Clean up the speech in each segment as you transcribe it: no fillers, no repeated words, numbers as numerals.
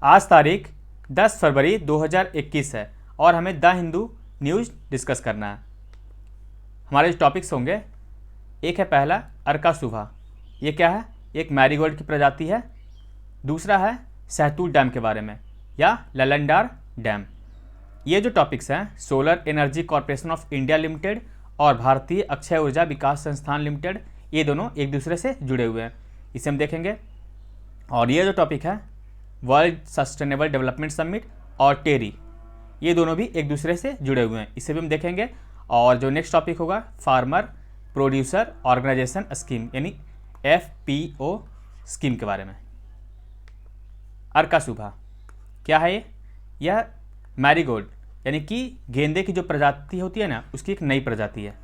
आज तारीख 10 फरवरी 2021 है और हमें द हिंदू न्यूज़ डिस्कस करना है। हमारे जो टॉपिक्स होंगे, एक है पहला अर्का सुभा। ये क्या है? एक मैरीगोल्ड की प्रजाति है। दूसरा है सहतूत डैम के बारे में या ललंडार डैम। ये जो टॉपिक्स हैं solar energy corporation of India limited और भारतीय अक्षय ऊर्जा विकास संस्थान लिमिटेड, ये दोनों एक दूसरे से जुड़े हुए हैं, इसे हम देखेंगे। और ये जो टॉपिक है वर्ल्ड सस्टेनेबल डेवलपमेंट समिट और टेरी, ये दोनों भी एक दूसरे से जुड़े हुए हैं, इसे भी हम देखेंगे। और जो नेक्स्ट टॉपिक होगा फार्मर प्रोड्यूसर ऑर्गेनाइजेशन स्कीम यानी FPO स्कीम के बारे में। अर्का सुभा क्या है? यह मैरीगोल्ड यानी कि गेंदे की जो प्रजाति होती है ना, उसकी एक नई प्रजाति है।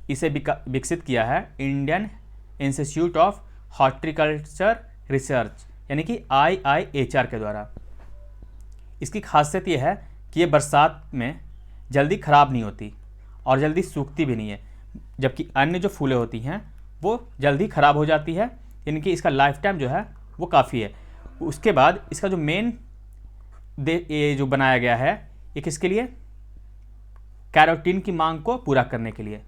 इसे विकसित किया है Indian institute of horticulture research यानी कि IIHR के द्वारा। इसकी खासियत यह है कि ये बरसात में जल्दी ख़राब नहीं होती और जल्दी सूखती भी नहीं है, जबकि अन्य जो फूलें होती हैं वो जल्दी ख़राब हो जाती है, यानी कि इसका लाइफ टाइम जो है वो काफ़ी है। उसके बाद इसका जो मेन ये जो बनाया गया है, ये किसके लिए? कैरोटीन की मांग को पूरा करने के लिए।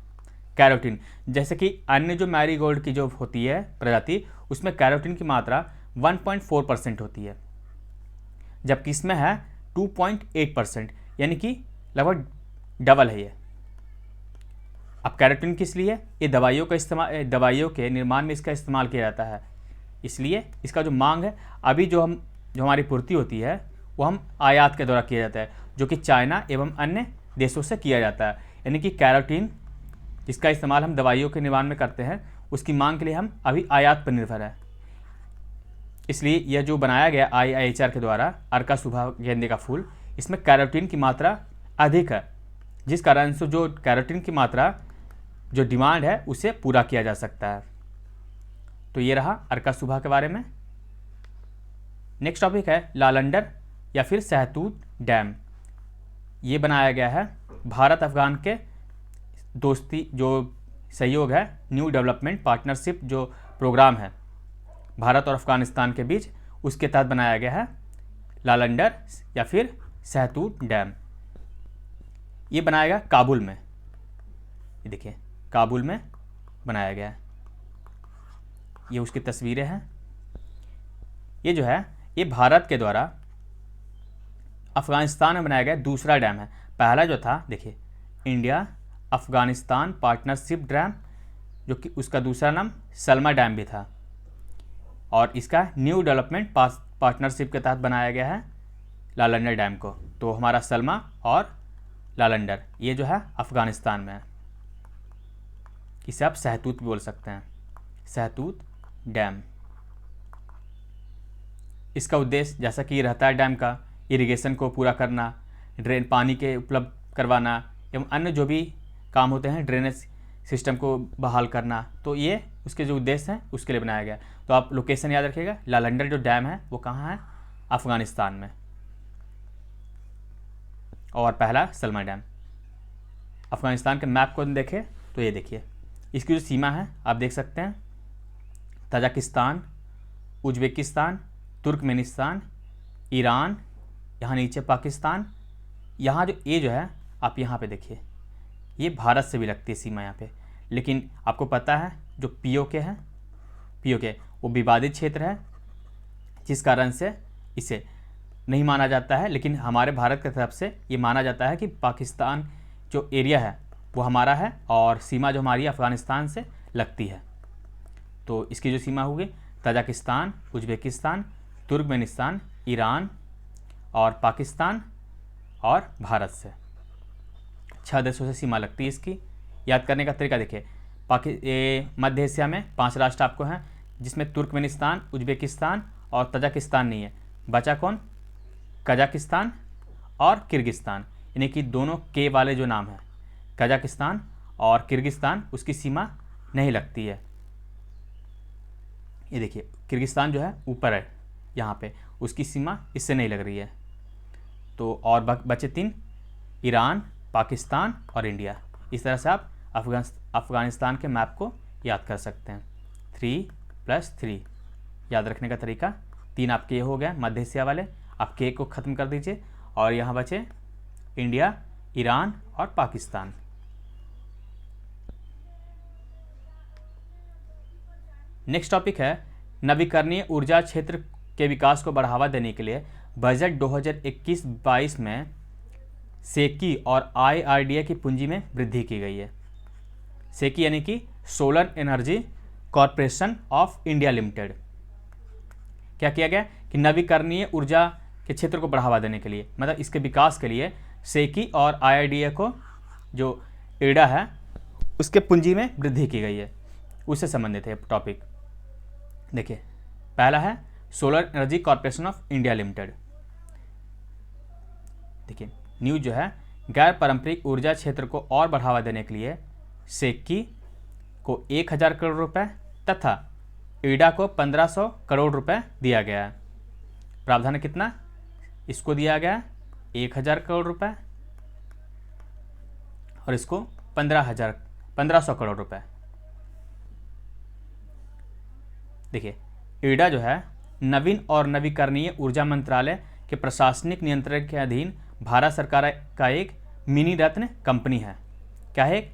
कैरोटीन, जैसे कि अन्य जो मैरीगोल्ड की जो होती है प्रजाति, उसमें कैरोटीन की मात्रा 1.4% होती है, जबकि इसमें है 2.8%, यानी कि लगभग डबल है ये। अब कैरोटीन किस लिए? ये दवाइयों का इस्तेमाल, दवाइयों के निर्माण में इसका इस्तेमाल किया जाता है, इसलिए इसका जो मांग है अभी जो हमारी पूर्ति होती है वो हम आयात के द्वारा किया जाता है, जो कि चाइना एवं अन्य देशों से किया जाता है। यानी कि कैरोटीन जिसका इस्तेमाल हम दवाइयों के निर्माण में करते हैं, उसकी मांग के लिए हम अभी आयात पर निर्भर है। इसलिए यह जो बनाया गया IIHR के द्वारा अर्का सुभा गेंदे का फूल, इसमें कैरोटीन की मात्रा अधिक है, जिस कारण से जो कैरोटीन की मात्रा जो डिमांड है उसे पूरा किया जा सकता है। तो ये रहा अर्का सुभा के बारे में। नेक्स्ट टॉपिक है लालंडर या फिर सहतूत डैम। ये बनाया गया है भारत अफगान के दोस्ती जो सहयोग है, न्यू डेवलपमेंट पार्टनरशिप जो प्रोग्राम है भारत और अफगानिस्तान के बीच, उसके तहत बनाया गया है लालंडर या फिर सहतूत डैम। ये बनाया गया काबुल में, ये देखिए काबुल में बनाया गया है। ये उसकी तस्वीरें हैं। ये जो है ये भारत के द्वारा अफगानिस्तान में बनाया गया दूसरा डैम है। पहला जो था देखिए इंडिया अफगानिस्तान पार्टनरशिप डैम, जो कि उसका दूसरा नाम सलमा डैम भी था, और इसका न्यू डेवलपमेंट पार्टनरशिप के तहत बनाया गया है लालंडर डैम को। तो हमारा सलमा और लालंडर ये जो है अफगानिस्तान में है। इसे आप सहतूत भी बोल सकते हैं, सहतूत डैम। इसका उद्देश्य जैसा कि रहता है डैम का, इरिगेशन को पूरा करना, ड्रेन पानी के उपलब्ध करवाना एवं अन्य जो भी काम होते हैं, ड्रेनेज सिस्टम को बहाल करना। तो ये उसके जो उद्देश्य हैं उसके लिए बनाया गया। तो आप लोकेशन याद रखिएगा, लालंडर जो डैम है वो कहाँ है? अफगानिस्तान में। और पहला सलमा डैम। अफगानिस्तान के मैप को देखें तो ये देखिए इसकी जो सीमा है आप देख सकते हैं, तजाकिस्तान, उज्बेकिस्तान, तुर्कमेनिस्तान, ईरान, यहाँ नीचे पाकिस्तान, यहाँ जो है आप यहाँ पे देखिए ये भारत से भी लगती है सीमा यहाँ पे। लेकिन आपको पता है जो POK है, POK वो विवादित क्षेत्र है, जिस कारण से इसे नहीं माना जाता है। लेकिन हमारे भारत की तरफ से ये माना जाता है कि पाकिस्तान जो एरिया है वो हमारा है और सीमा जो हमारी अफ़गानिस्तान से लगती है। तो इसकी जो सीमा होगी तजाकिस्तान, उज्बेकिस्तान, तुर्कमेनिस्तान, ईरान और पाकिस्तान और भारत से 6 देशों से सीमा लगती है इसकी। याद करने का तरीका देखिए, मध्य एशिया में 5 राष्ट्र आपको हैं, जिसमें तुर्कमेनिस्तान, उज्बेकिस्तान और तजाकिस्तान नहीं है। बचा कौन? कजाकिस्तान और किर्गिस्तान, यानी कि दोनों के वाले जो नाम हैं कजाकिस्तान और किर्गिस्तान, उसकी सीमा नहीं लगती है। ये देखिए किर्गिस्तान जो है ऊपर है यहाँ पे, उसकी सीमा इससे नहीं लग रही है। तो और बचे 3, ईरान, पाकिस्तान और इंडिया। इस तरह से आप अफ़गानिस्तान के मैप को याद कर सकते हैं। 3+3 याद रखने का तरीका 3 आपके ये हो गए मध्य एशिया वाले, आप के को ख़त्म कर दीजिए और यहाँ बचे इंडिया, ईरान और पाकिस्तान। नेक्स्ट टॉपिक है नवीकरणीय ऊर्जा क्षेत्र के विकास को बढ़ावा देने के लिए बजट 2021-22 में सेकी और आईआरडीए की पूंजी में वृद्धि की गई है। सेकी यानी कि solar energy corporation of India limited. क्या किया गया कि नवीकरणीय ऊर्जा के क्षेत्र को बढ़ावा देने के लिए, मतलब इसके विकास के लिए सेकी और आईआरडीए को जो एडा है उसके पूंजी में वृद्धि की गई है, उससे संबंधित है टॉपिक। देखिए पहला है solar energy corporation of India limited. देखिए न्यूज जो है गैर पारंपरिक ऊर्जा क्षेत्र को और बढ़ावा देने के लिए सेकी को 1000 करोड़ रुपए तथा ईडा को 1500 करोड़ रुपए दिया गया है। प्रावधान कितना इसको दिया गया 1000 करोड़ रुपए और इसको 1500 करोड़ रुपए। देखिए ईडा जो है नवीन और नवीकरणीय ऊर्जा मंत्रालय के प्रशासनिक नियंत्रण के अधीन भारत सरकार का एक मिनी रत्न कंपनी है। क्या है? एक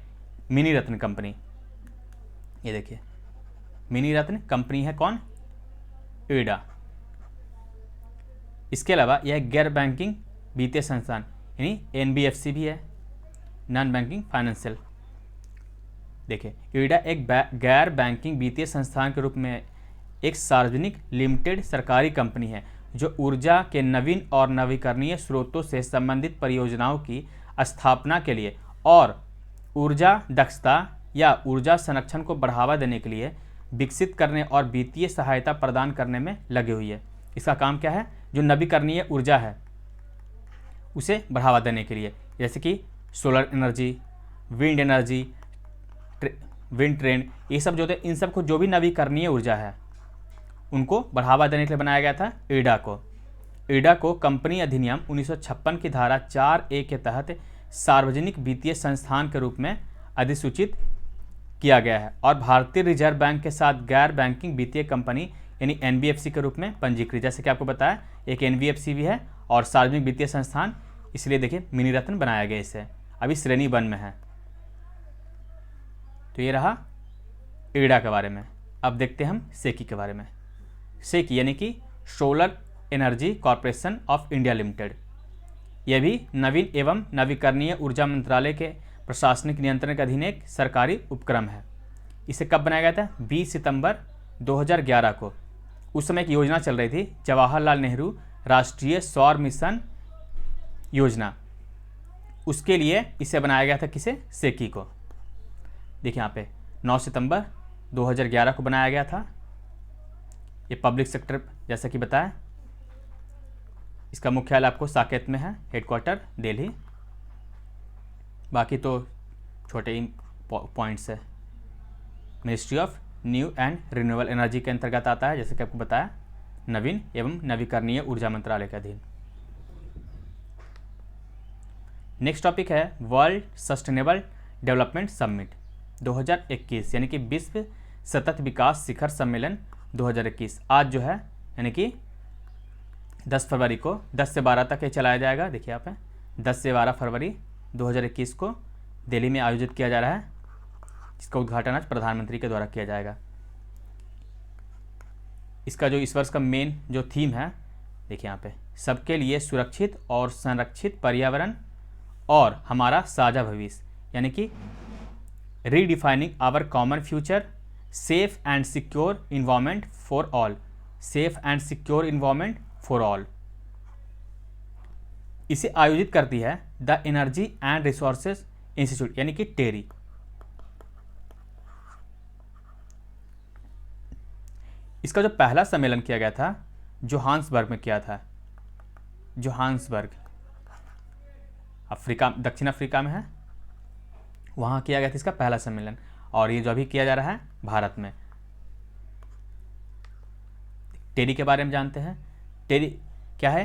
मिनी रत्न कंपनी। ये देखिए मिनी रत्न कंपनी है कौन? ईडा। इसके अलावा यह गैर बैंकिंग वित्तीय संस्थान यानी एनबीएफसी भी है, नॉन बैंकिंग फाइनेंशियल। देखिए ईडा एक गैर बैंकिंग वित्तीय संस्थान के रूप में एक सार्वजनिक लिमिटेड सरकारी कंपनी है जो ऊर्जा के नवीन और नवीकरणीय स्रोतों से संबंधित परियोजनाओं की स्थापना के लिए और ऊर्जा दक्षता या ऊर्जा संरक्षण को बढ़ावा देने के लिए विकसित करने और वित्तीय सहायता प्रदान करने में लगी हुई है। इसका काम क्या है? जो नवीकरणीय ऊर्जा है उसे बढ़ावा देने के लिए, जैसे कि solar energy, wind energy, wind train, ये सब जो थे, इन सब को जो भी नवीकरणीय ऊर्जा है उनको बढ़ावा देने के लिए बनाया गया था ईडा को। ईडा को कंपनी अधिनियम 1956 की धारा 4A के तहत सार्वजनिक वित्तीय संस्थान के रूप में अधिसूचित किया गया है और भारतीय रिजर्व बैंक के साथ गैर बैंकिंग वित्तीय कंपनी यानी एनबीएफसी के रूप में पंजीकृत। जैसे कि आपको बताया एक एनबीएफसी भी है और सार्वजनिक वित्तीय संस्थान, इसलिए देखिए मिनी रत्न बनाया गया इसे। अभी श्रेणी 1 में है। तो ये रहा ईडा के बारे में। अब देखते हैं हम सेकी के बारे में। सेकी यानी कि solar energy corporation of India limited. यह भी नवीन एवं नवीकरणीय ऊर्जा मंत्रालय के प्रशासनिक नियंत्रण के अधीन एक सरकारी उपक्रम है। इसे कब बनाया गया था? 20 सितंबर 2011 को। उस समय एक योजना चल रही थी, जवाहरलाल नेहरू राष्ट्रीय सौर मिशन योजना। उसके लिए इसे बनाया गया था किसे? सेकी को। देखिए यहाँ पे 9 सितंबर 2011 को बनाया गया था। ये पब्लिक सेक्टर जैसा कि बताया, इसका मुख्यालय आपको साकेत में है, हेडक्वार्टर दिल्ली। बाकी तो छोटे ही पॉइंट्स है। Ministry of new and renewable energy के अंतर्गत आता है, जैसे कि आपको बताया, नवीन एवं नवीकरणीय ऊर्जा मंत्रालय के अधीन। नेक्स्ट टॉपिक है वर्ल्ड सस्टेनेबल डेवलपमेंट समिट 2021 यानी कि विश्व सतत विकास शिखर सम्मेलन 2021। आज जो है यानी कि 10 फरवरी को 10 से 12 तक ये चलाया जाएगा। देखिए यहाँ पे 10 से 12 फरवरी 2021 को दिल्ली में आयोजित किया जा रहा है, जिसका उद्घाटन आज प्रधानमंत्री के द्वारा किया जाएगा। इसका जो इस वर्ष का मेन जो थीम है, देखिए यहाँ पे, सबके लिए सुरक्षित और संरक्षित पर्यावरण और हमारा साझा भविष्य, यानी कि redefining our common future, safe and secure environment for all. Safe and secure environment for all. इसे आयोजित करती है the energy and resources institute यानी कि टेरी। इसका जो पहला सम्मेलन किया गया था जोहान्सबर्ग में किया था। जोहान्सबर्ग अफ्रीका, दक्षिण अफ्रीका में है, वहाँ किया गया था इसका पहला सम्मेलन। और ये जो अभी किया जा रहा है भारत में। टेरी के बारे में जानते हैं। टेरी क्या है?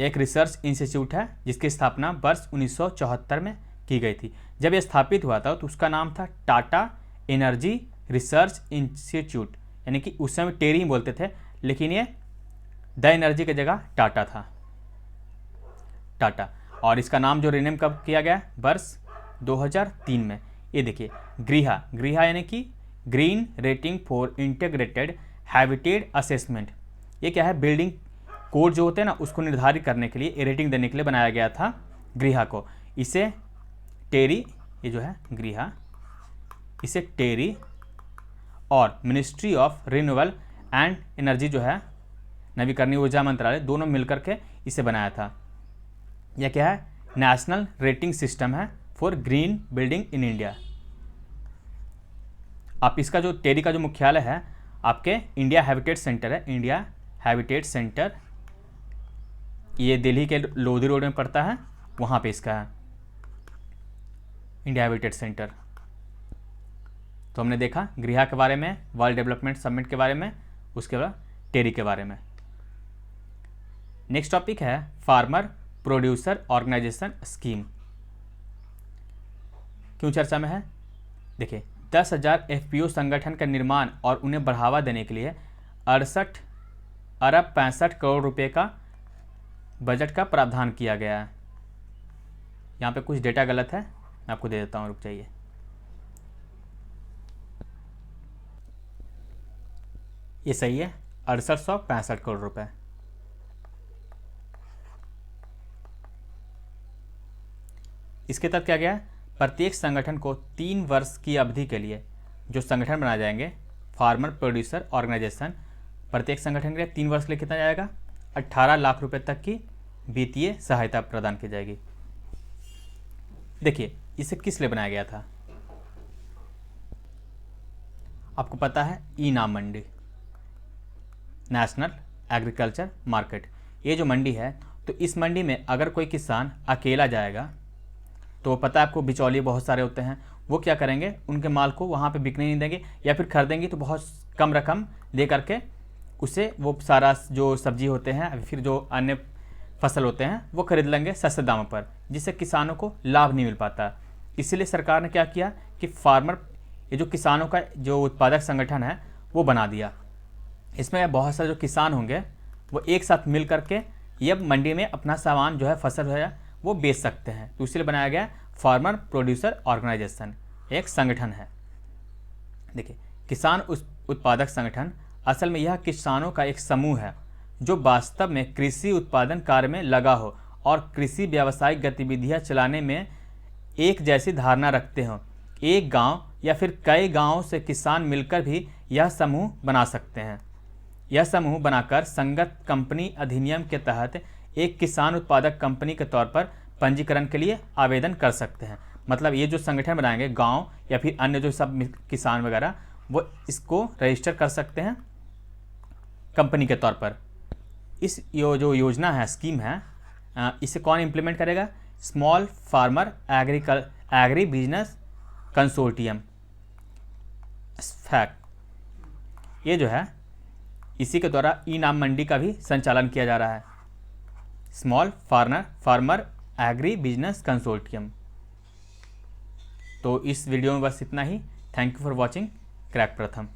एक रिसर्च इंस्टीट्यूट है जिसकी स्थापना वर्ष 1974 में की गई थी। जब यह स्थापित हुआ था तो उसका नाम था टाटा एनर्जी रिसर्च इंस्टीट्यूट, यानी कि उस समय टेरी बोलते थे, लेकिन ये द एनर्जी की जगह टाटा था, टाटा। और इसका नाम जो रीनेम कब किया गया, वर्ष 2003 में। ये देखिए गृहा, गृहा यानी कि green rating for integrated habitat assessment. ये क्या है, बिल्डिंग कोड जो होते हैं ना उसको निर्धारित करने के लिए, रेटिंग देने के लिए बनाया गया था गृहा को। इसे टेरी, ये जो है गृहा, इसे टेरी और ministry of renewable and energy जो है, नवीकरणीय ऊर्जा मंत्रालय, दोनों मिलकर के इसे बनाया था। यह क्या है, नेशनल रेटिंग सिस्टम है for green building in India. आप इसका जो टेरी का जो मुख्यालय है आपके इंडिया हैबिटेट सेंटर है, इंडिया हैबिटेट सेंटर, ये दिल्ली के लोधी रोड में पड़ता है, वहाँ पे इसका है इंडिया हैबिटेट सेंटर। तो हमने देखा गृहा के बारे में, वर्ल्ड डेवलपमेंट समिट के बारे में, उसके बाद टेरी के बारे में। नेक्स्ट टॉपिक है फार्मर प्रोड्यूसर ऑर्गेनाइजेशन स्कीम। क्यों चर्चा में है, देखिए 10,000 FPO संगठन का निर्माण और उन्हें बढ़ावा देने के लिए 68 अरब 65 करोड़ रुपए का बजट का प्रावधान किया गया है। यहाँ पे कुछ डेटा गलत है, मैं आपको दे देता हूँ, रुक जाइए। ये सही है, 6865 करोड़ रुपए। इसके तहत क्या गया, प्रत्येक संगठन को 3 वर्ष की अवधि के लिए जो संगठन बनाए जाएंगे, फार्मर प्रोड्यूसर ऑर्गेनाइजेशन, प्रत्येक संगठन के लिए 3 वर्ष के लिए कितना जाएगा, 18 लाख रुपए तक की वित्तीय सहायता प्रदान की जाएगी। देखिए इसे किस लिए बनाया गया था, आपको पता है, ई नाम मंडी, नेशनल एग्रीकल्चर मार्केट। ये जो मंडी है, तो इस मंडी में अगर कोई किसान अकेला जाएगा तो पता है आपको, बिचौलिए बहुत सारे होते हैं, वो क्या करेंगे, उनके माल को वहाँ पे बिकने नहीं देंगे, या फिर खरीदेंगे तो बहुत कम रकम दे करके उसे वो सारा जो सब्जी होते हैं, फिर जो अन्य फसल होते हैं वो खरीद लेंगे सस्ते दामों पर, जिससे किसानों को लाभ नहीं मिल पाता। इसीलिए सरकार ने क्या किया कि फार्मर, ये जो किसानों का जो उत्पादक संगठन है वो बना दिया। इसमें बहुत सारे जो किसान होंगे वो एक साथ मिल करके ये मंडी में अपना सामान जो है, फसल जो है वो बेच सकते हैं। तो इसलिए बनाया गया फार्मर प्रोड्यूसर ऑर्गेनाइजेशन, एक संगठन है। देखिए किसान उत्पादक संगठन असल में यह किसानों का एक समूह है जो वास्तव में कृषि उत्पादन कार्य में लगा हो और कृषि व्यावसायिक गतिविधियां चलाने में एक जैसी धारणा रखते हो। एक गांव या फिर कई गांवों से किसान मिलकर भी यह समूह बना सकते हैं। यह समूह बनाकर संगत कंपनी अधिनियम के तहत एक किसान उत्पादक कंपनी के तौर पर पंजीकरण के लिए आवेदन कर सकते हैं। मतलब ये जो संगठन बनाएंगे गांव या फिर अन्य जो सब किसान वगैरह, वो इसको रजिस्टर कर सकते हैं कंपनी के तौर पर। इस जो योजना है, स्कीम है, इसे कौन इम्प्लीमेंट करेगा, small farmer agri business consortium, SFAC. ये जो है इसी के द्वारा ई नाम मंडी का भी संचालन किया जा रहा है, small farmer agri business consortium. तो इस वीडियो में बस इतना ही। Thank you for watching crack प्रथम।